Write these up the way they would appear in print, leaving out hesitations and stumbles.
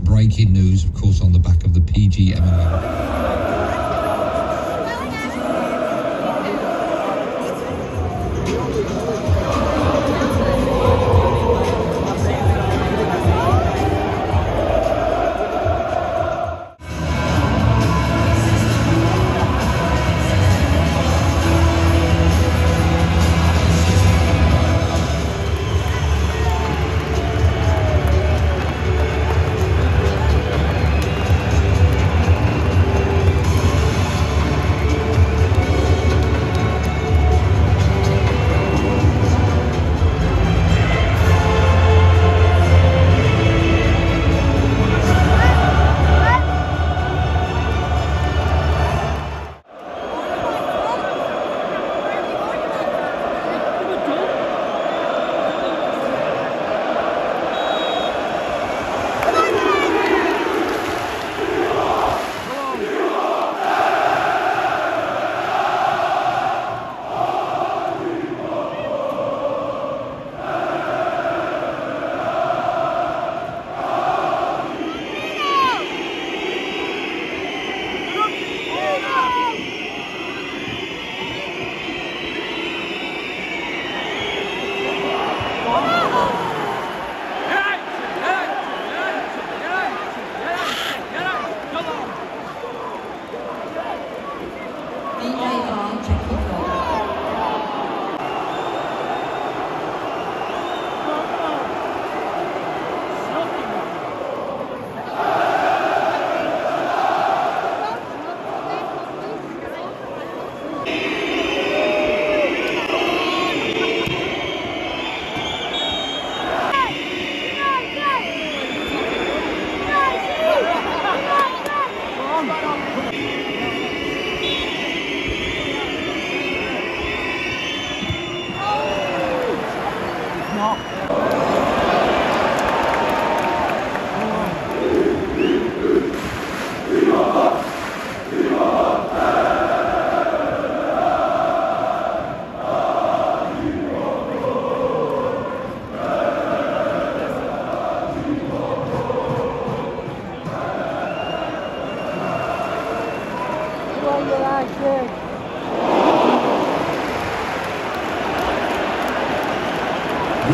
breaking news, of course, on the back of the PGMOL.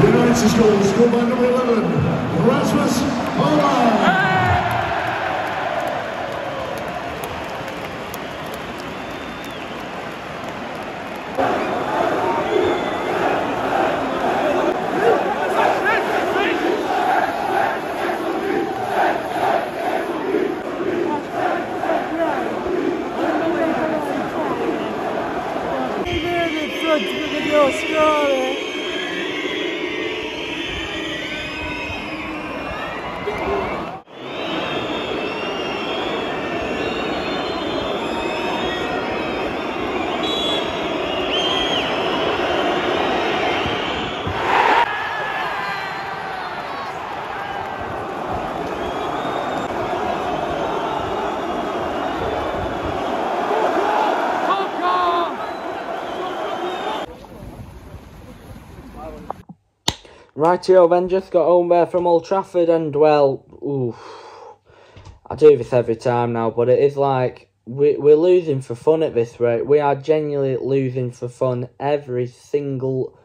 United's goal scored by number 11, Rasmus Højlund. Rightio, then just got home there from Old Trafford, and well, I do this every time now, but it is like we're losing for fun at this rate. We are genuinely losing for fun every single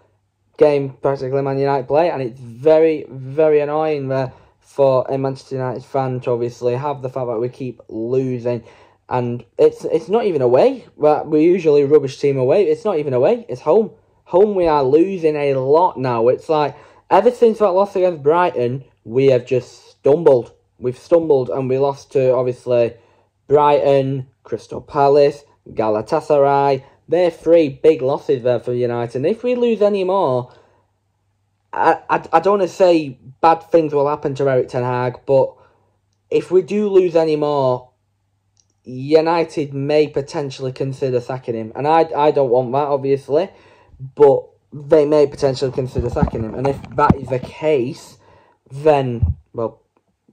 game practically Man United play, and it's very, very annoying there for a Manchester United fan to obviously have the fact that we keep losing. And it's not even away. We're usually a rubbish team away. It's not even away. It's home. Home we are losing a lot now. It's like, ever since that loss against Brighton, we have just stumbled. We've stumbled and we lost to, obviously, Brighton, Crystal Palace, Galatasaray. They're three big losses there for United. And if we lose any more, I don't want to say bad things will happen to Erik ten Hag, but if we do lose any more, United may potentially consider sacking him. And I don't want that, obviously, but they may potentially consider sacking him. And if that is the case, then, well,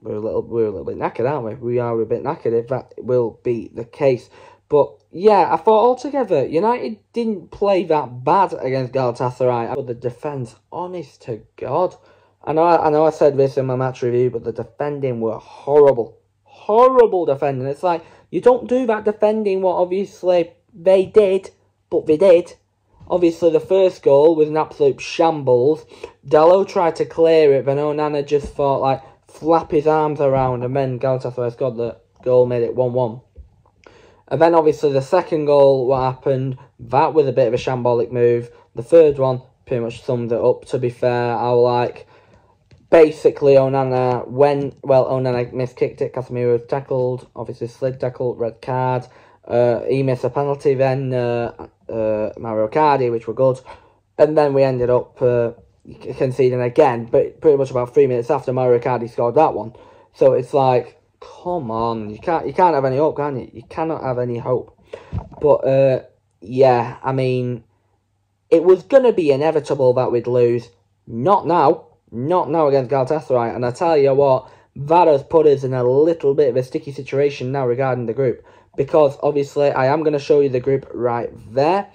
we're a little bit knackered, aren't we? We are a bit knackered if that will be the case. But yeah, I thought altogether, United didn't play that bad against Galatasaray. But the defence, honest to God, I know I said this in my match review, but the defending were horrible. Horrible defending. It's like, you don't do that defending what obviously they did, but they did. Obviously, the first goal was an absolute shambles. Dalot tried to clear it, but Onana just thought, like, flap his arms around, and then Galatasaray scored the goal, made it 1-1. And then, obviously, the second goal, what happened, that was a bit of a shambolic move. The third one pretty much summed it up, to be fair. I was like, basically, Onana miskicked it, Casemiro was tackled, obviously slid tackle, red card. He missed a penalty then, Mario Icardi, which were good. And then we ended up conceding again, but pretty much about 3 minutes after Mario Icardi scored that one. So it's like, come on, you can't have any hope, can you? You cannot have any hope. But yeah, I mean, it was going to be inevitable that we'd lose. Not now against Galatasaray. And I tell you what, that has put us in a little bit of a sticky situation now regarding the group. Because, obviously, I am going to show you the group right there.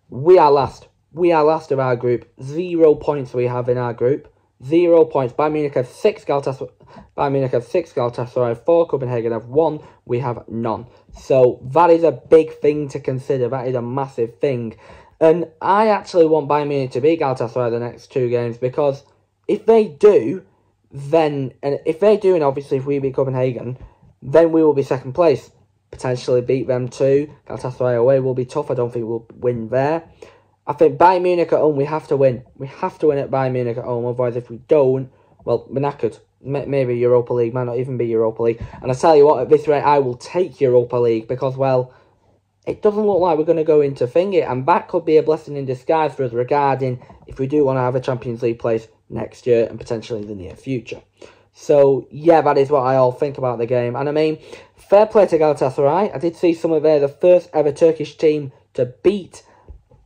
We are last. We are last of our group. 0 points we have in our group. 0 points. Bayern Munich have 6, Galatasaray 4, Copenhagen have 1. We have none. So, that is a big thing to consider. That is a massive thing. And I actually want Bayern Munich to beat Galatasaray the next 2 games. Because if they do, and obviously if we beat Copenhagen, then we will be second place. Potentially beat them too. Galatasaray away will be tough. I don't think we'll win there. I think Bayern Munich at home, we have to win. We have to win at Bayern Munich at home. Otherwise, if we don't, well, we're knackered. Maybe Europa League, might not even be Europa League. And I tell you what, at this rate, I will take Europa League because, well, it doesn't look like we're going to go into thingy. And that could be a blessing in disguise for us regarding if we do want to have a Champions League place next year and potentially in the near future. So, yeah, that is what I all think about the game. And I mean, fair play to Galatasaray. I did see some of the first ever Turkish team to beat,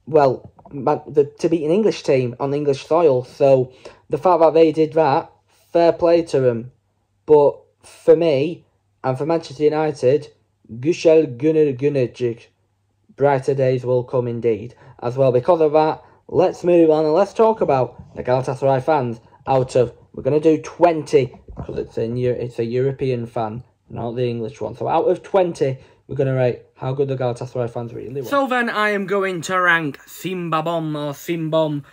to beat an English team on English soil. So, the fact that they did that, fair play to them. But for me, and for Manchester United, Güzel günler gelecek. Brighter days will come indeed. As well, because of that, let's move on and let's talk about the Galatasaray fans out of, we're going to do 20, because it's a European fan, not the English one. So out of 20, we're going to rate how good the Galatasaray fans really were. So then I am going to rank Cimbom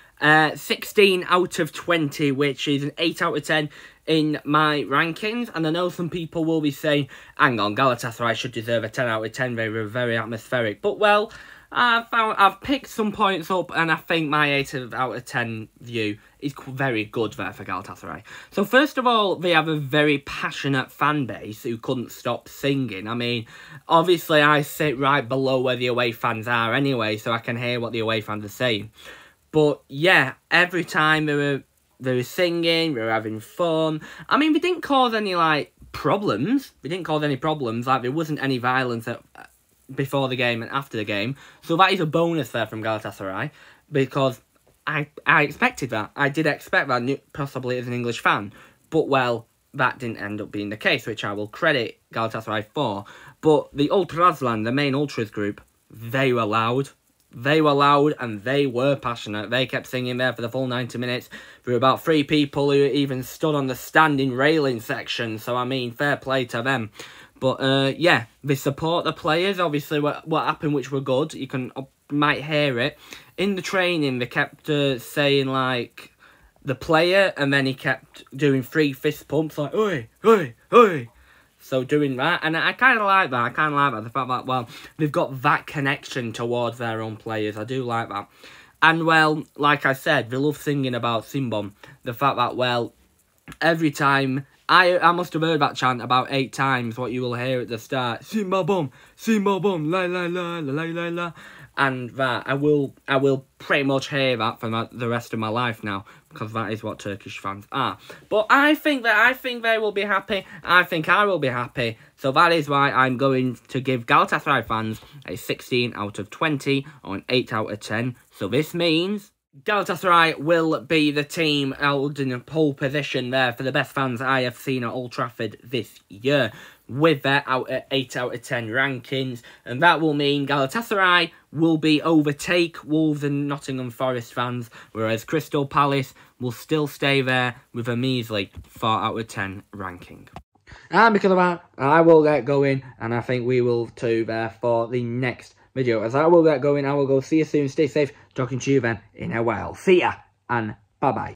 16 out of 20, which is an 8 out of 10 in my rankings. And I know some people will be saying, hang on, Galatasaray should deserve a 10 out of 10. They were very atmospheric. But, well, I've picked some points up, and I think my 8 out of 10 view is very good there for Galatasaray. So first of all, they have a very passionate fan base who couldn't stop singing. I mean, obviously I sit right below where the away fans are anyway, so I can hear what the away fans are saying. But yeah, every time they were singing, they were having fun. I mean, we didn't cause any problems. Like there wasn't any violence before the game and after the game. So that is a bonus there from Galatasaray, because I expected that. I did expect that, possibly as an English fan. But, well, that didn't end up being the case, which I will credit Galatasaray for. But the Ultrasland, the main Ultras group, they were loud. They were loud and they were passionate. They kept singing there for the full 90 minutes. There were about 3 people who even stood on the standing railing section. So, I mean, fair play to them. But, yeah, they support the players. Obviously, what happened, which were good. You might hear it. In the training, they kept saying, like, the player, and then he kept doing 3 fist pumps, like, oi, oi, oi. So doing that, and I kind of like that. The fact that, well, they've got that connection towards their own players. I do like that. And, well, like I said, they love singing about Cimbom. The fact that, well, every time, I must have heard that chant about 8 times, what you will hear at the start. Cimbom, Cimbom, la la la la la la. And that I will pretty much hear that for the rest of my life now, because that is what Turkish fans are. But I think they will be happy. I think I will be happy. So that is why I'm going to give Galatasaray fans a 16 out of 20 or an 8 out of 10. So this means Galatasaray will be the team holding a pole position there for the best fans I have seen at Old Trafford this year, with their 8 out of 10 rankings. And that will mean Galatasaray will overtake Wolves and Nottingham Forest fans, whereas Crystal Palace will still stay there with a measly 4 out of 10 ranking. And because of that, I will get going, and I think we will too there for the next video. As I will get going, I will go. See you soon, stay safe, talking to you then in a while. See ya, and bye-bye.